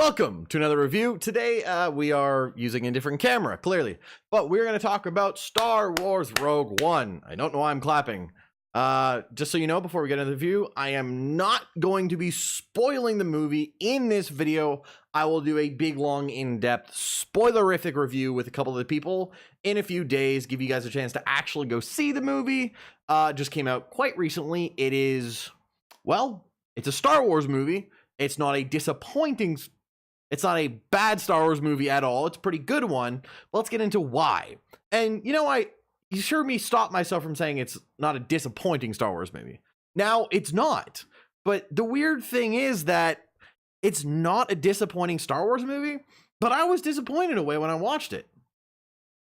Welcome to another review. Today, we are using a different camera, clearly. But we're going to talk about Star Wars Rogue One. I don't know why I'm clapping. Just so you know, before we get into the review, I am not going to be spoiling the movie in this video. I will do a big, long, in-depth, spoilerific review with a couple of the people in a few days, give you guys a chance to actually go see the movie. Just came out quite recently. It is, well, it's a Star Wars movie. It's not a disappointing... It's not a bad Star Wars movie at all. It's a pretty good one. But let's get into why. And, you know, you heard me stop myself from saying it's not a disappointing Star Wars movie. Now, it's not. But the weird thing is that it's not a disappointing Star Wars movie, but I was disappointed in a way when I watched it.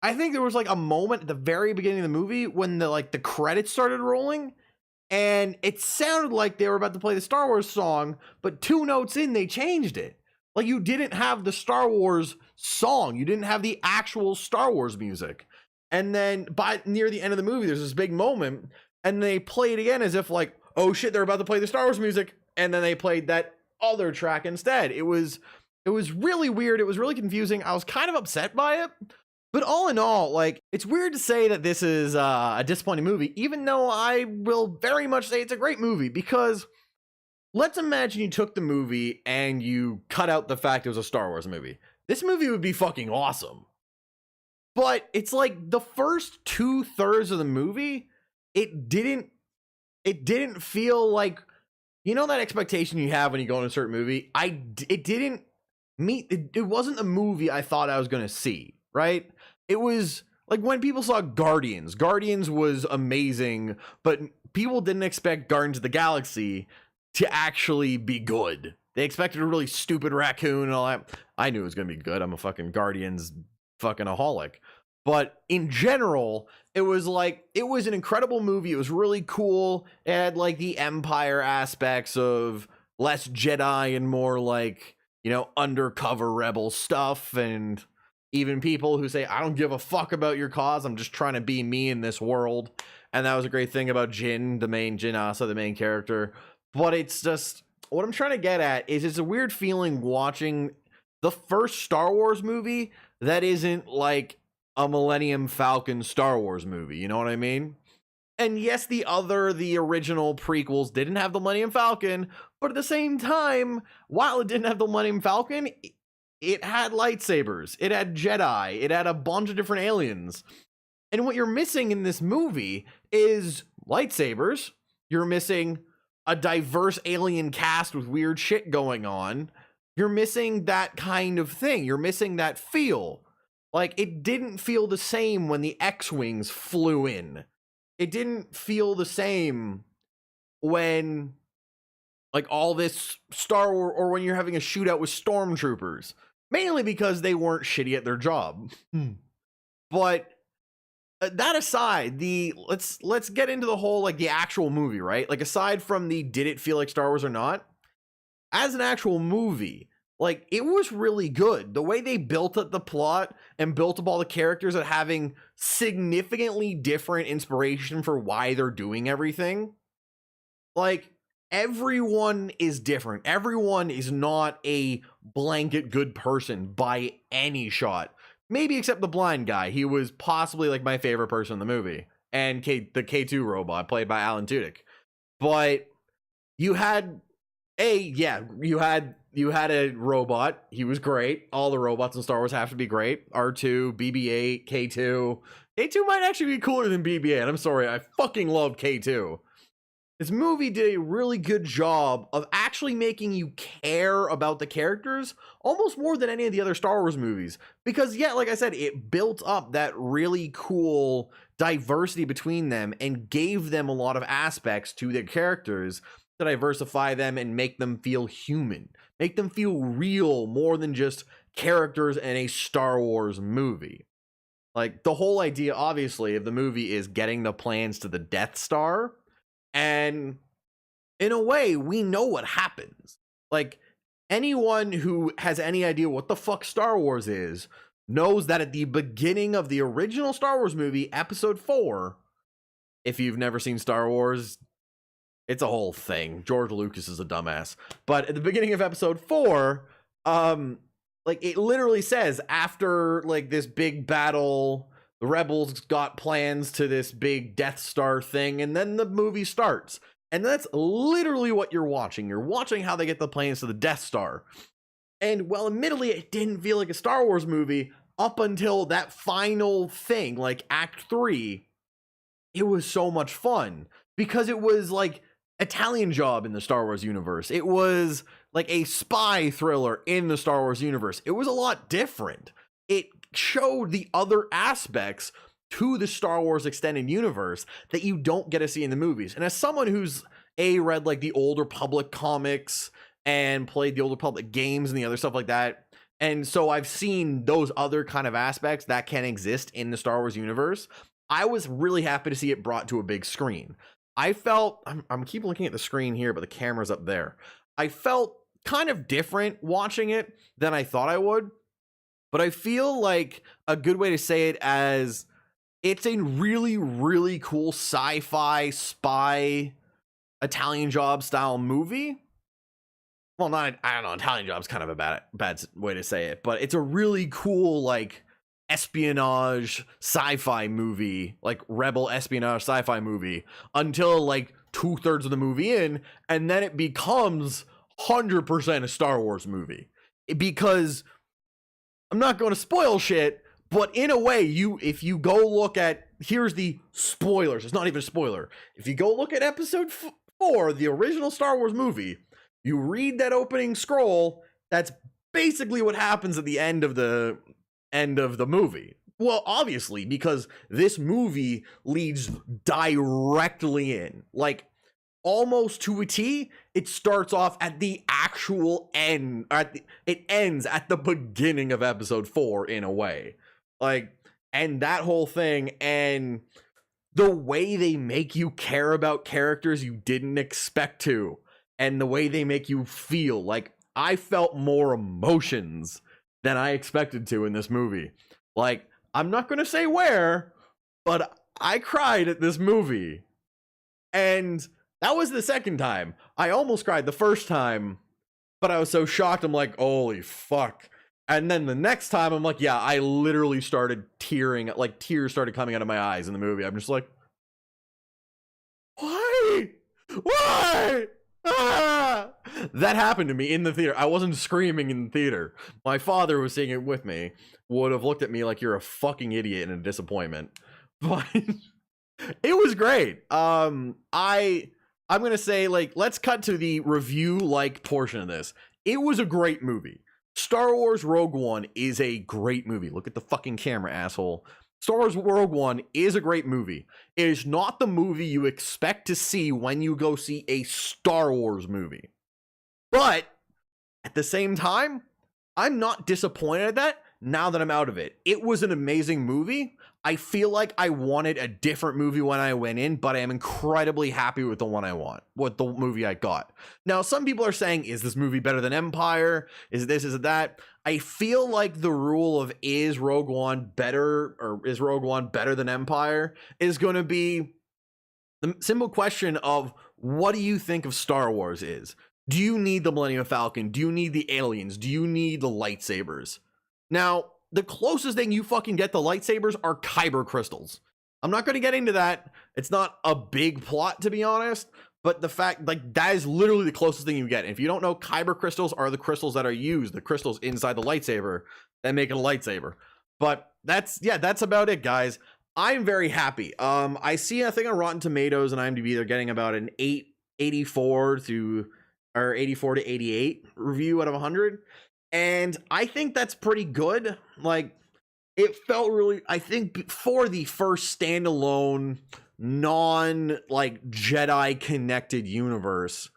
I think there was like a moment at the very beginning of the movie when the credits started rolling, and it sounded like they were about to play the Star Wars song, but 2 notes in, they changed it. Like, you didn't have the Star Wars song. You didn't have the actual Star Wars music. And then by near the end of the movie, there's this big moment, and they play it again as if like, oh shit, they're about to play the Star Wars music. And then they played that other track instead. It was really weird. It was really confusing. I was kind of upset by it. But all in all, like, it's weird to say that this is a disappointing movie, even though I will very much say it's a great movie, because... let's imagine you took the movie and you cut out the fact it was a Star Wars movie. This movie would be fucking awesome. But it's like the first 2/3 of the movie, it didn't feel like, you know, that expectation you have when you go in a certain movie? It didn't meet, it wasn't the movie I thought I was going to see, right? It was like when people saw Guardians. Guardians was amazing, but people didn't expect Guardians of the Galaxy to actually be good. They expected a really stupid raccoon and all that. I knew it was gonna be good. I'm a fucking Guardians fucking aholic. But in general, it was an incredible movie. It was really cool. It had like the Empire aspects of less Jedi and more like, you know, undercover rebel stuff, and even people who say, I don't give a fuck about your cause, I'm just trying to be me in this world. And that was a great thing about Jyn Erso, the main character. But it's just, what I'm trying to get at is it's a weird feeling watching the first Star Wars movie that isn't like a Millennium Falcon Star Wars movie. You know what I mean? And yes, the original prequels didn't have the Millennium Falcon, but at the same time, while it didn't have the Millennium Falcon, it had lightsabers, it had Jedi, it had a bunch of different aliens. And what you're missing in this movie is lightsabers. You're missing a diverse alien cast with weird shit going on. You're missing that kind of thing. You're missing that feel. Like, it didn't feel the same when the X-Wings flew in. It didn't feel the same when, like, all this Star Wars, or when you're having a shootout with stormtroopers. Mainly because they weren't shitty at their job. But... that aside, let's get into the whole, like, the actual movie, right? Like, aside from the did it feel like Star Wars or not, as an actual movie, like, it was really good. The way they built up the plot and built up all the characters and having significantly different inspiration for why they're doing everything. Like, everyone is different. Everyone is not a blanket good person by any shot. Maybe except the blind guy. He was possibly like my favorite person in the movie. And the K2 robot played by Alan Tudyk. But you had you had a robot. He was great. All the robots in Star Wars have to be great. R2, BB-8, K2. K2 might actually be cooler than BB-8. I'm sorry. I fucking love K2. This movie did a really good job of actually making you care about the characters almost more than any of the other Star Wars movies. Because, yeah, like I said, it built up that really cool diversity between them and gave them a lot of aspects to their characters to diversify them and make them feel human. Make them feel real more than just characters in a Star Wars movie. Like, the whole idea, obviously, of the movie is getting the plans to the Death Star. And in a way, we know what happens. Like, anyone who has any idea what the fuck Star Wars is knows that at the beginning of the original Star Wars movie, Episode 4, if you've never seen Star Wars, it's a whole thing. George Lucas is a dumbass. But at the beginning of Episode 4, Like it literally says after like this big battle, the rebels got plans to this big Death Star thing, and then the movie starts. And that's literally what you're watching. You're watching how they get the plans to the Death Star. And well, admittedly, it didn't feel like a Star Wars movie up until that final thing, like Act 3. It was so much fun because it was like Italian Job in the Star Wars universe. It was like a spy thriller in the Star Wars universe. It was a lot different. It showed the other aspects to the Star Wars extended universe that you don't get to see in the movies. And as someone who's read like the Old Republic comics and played the Old Republic games and the other stuff like that, and so I've seen those other kind of aspects that can exist in the Star Wars universe, I was really happy to see it brought to a big screen. I felt, I'm keep looking at the screen here, but the camera's up there. I felt kind of different watching it than I thought I would, but I feel like a good way to say it as it's a really, really cool sci-fi spy Italian Job style movie. Well, not, I don't know, Italian Job's kind of a bad way to say it, but it's a really cool, like, espionage sci-fi movie, like rebel espionage sci-fi movie, until like 2/3 of the movie in, and then it becomes 100% a Star Wars movie. Because I'm not going to spoil shit, but in a way, if you go look at, here's the spoilers, it's not even a spoiler. If you go look at episode 4, the original Star Wars movie, you read that opening scroll, that's basically what happens at the end of the movie. Well, obviously, because this movie leads directly in, like almost to a T. It starts off at the actual end, it ends at the beginning of episode 4 in a way. Like, and that whole thing, and the way they make you care about characters you didn't expect to, and the way they make you feel, like I felt more emotions than I expected to in this movie. Like, I'm not going to say where, but I cried at this movie. And that was the second time. I almost cried the first time, but I was so shocked. I'm like, holy fuck. And then the next time I'm like, yeah, I literally started tearing, like tears started coming out of my eyes in the movie. I'm just like, why? Ah! That happened to me in the theater. I wasn't screaming in the theater. My father was seeing it with me, would have looked at me like you're a fucking idiot and a disappointment. But it was great. I'm gonna say, like, let's cut to the review like portion of this. It was a great movie. Star Wars Rogue One is a great movie. Look at the fucking camera, asshole. Star Wars Rogue One is a great movie. It is not the movie you expect to see when you go see a Star Wars movie. But at the same time, I'm not disappointed at that now that I'm out of it. It was an amazing movie. I feel like I wanted a different movie when I went in, but I am incredibly happy with the one I want, with the movie I got. Now, some people are saying, is this movie better than Empire? Is this, is it that? I feel like the rule of is Rogue One better, or is Rogue One better than Empire, is going to be the simple question of, what do you think of Star Wars is? Do you need the Millennium Falcon? Do you need the aliens? Do you need the lightsabers? Now, the closest thing you fucking get to lightsabers are kyber crystals. I'm not going to get into that. It's not a big plot, to be honest, but the fact, like, that is literally the closest thing you get. And if you don't know, kyber crystals are the crystals that are used, the crystals inside the lightsaber that make it a lightsaber. But that's, yeah, that's about it, guys. I'm very happy. I see, I think on Rotten Tomatoes and IMDb, they're getting about an 84 to 88 review out of 100. And I think that's pretty good. Like, it felt really, I think for the first standalone, like Jedi connected universe,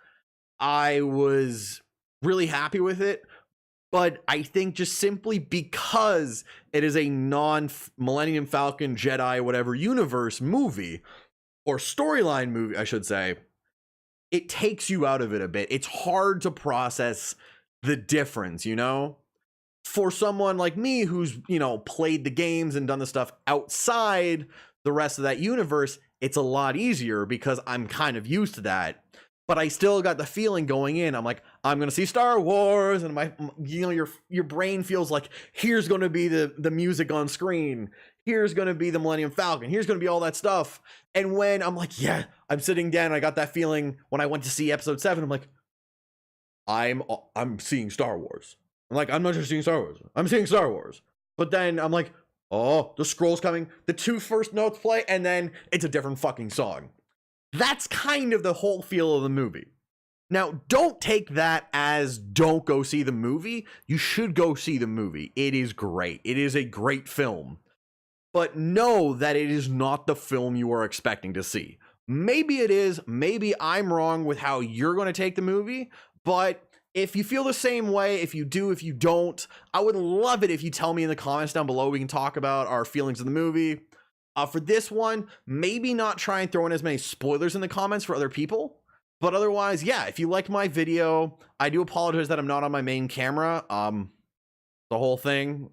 I was really happy with it. But I think just simply because it is a non-Millennium Falcon, Jedi, whatever universe movie, or storyline movie, I should say, it takes you out of it a bit. It's hard to process the difference, you know? For someone like me who's, you know, played the games and done the stuff outside the rest of that universe, it's a lot easier because I'm kind of used to that. But I still got the feeling going in, I'm like, I'm gonna see Star Wars, and your brain feels like here's gonna be the music on screen, here's gonna be the Millennium Falcon, here's gonna be all that stuff. And when I'm like, yeah, I'm sitting down, I got that feeling when I went to see Episode 7. I'm like, I'm seeing Star Wars. I'm like, I'm not just seeing Star Wars, I'm seeing Star Wars. But then I'm like, oh, the scroll's coming, the 2 first notes play, and then it's a different fucking song. That's kind of the whole feel of the movie. Now, don't take that as don't go see the movie. You should go see the movie. It is great. It is a great film. But know that it is not the film you are expecting to see. Maybe it is. Maybe I'm wrong with how you're going to take the movie. But if you feel the same way, if you do, if you don't, I would love it if you tell me in the comments down below. We can talk about our feelings of the movie. For this one, maybe not try and throw in as many spoilers in the comments for other people. But otherwise, yeah, if you liked my video, I do apologize that I'm not on my main camera. The whole thing,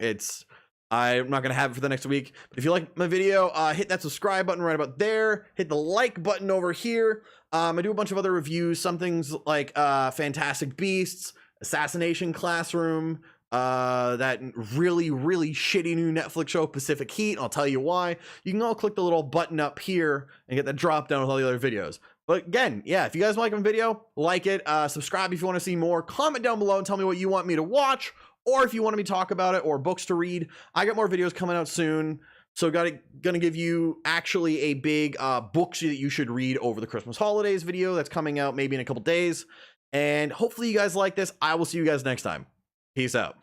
I'm not going to have it for the next week. But if you like my video, hit that subscribe button right about there. Hit the like button over here. I do a bunch of other reviews. Some things like Fantastic Beasts, Assassination Classroom, that really, really shitty new Netflix show, Pacific Heat. I'll tell you why. You can all click the little button up here and get the drop down with all the other videos. But again, yeah, if you guys like my video, like it, subscribe if you want to see more, comment down below and tell me what you want me to watch, or if you want me to talk about it, or books to read. I got more videos coming out soon, so gonna give you actually a big books that you should read over the Christmas holidays video that's coming out maybe in a couple days. And hopefully you guys like this. I will see you guys next time. Peace out.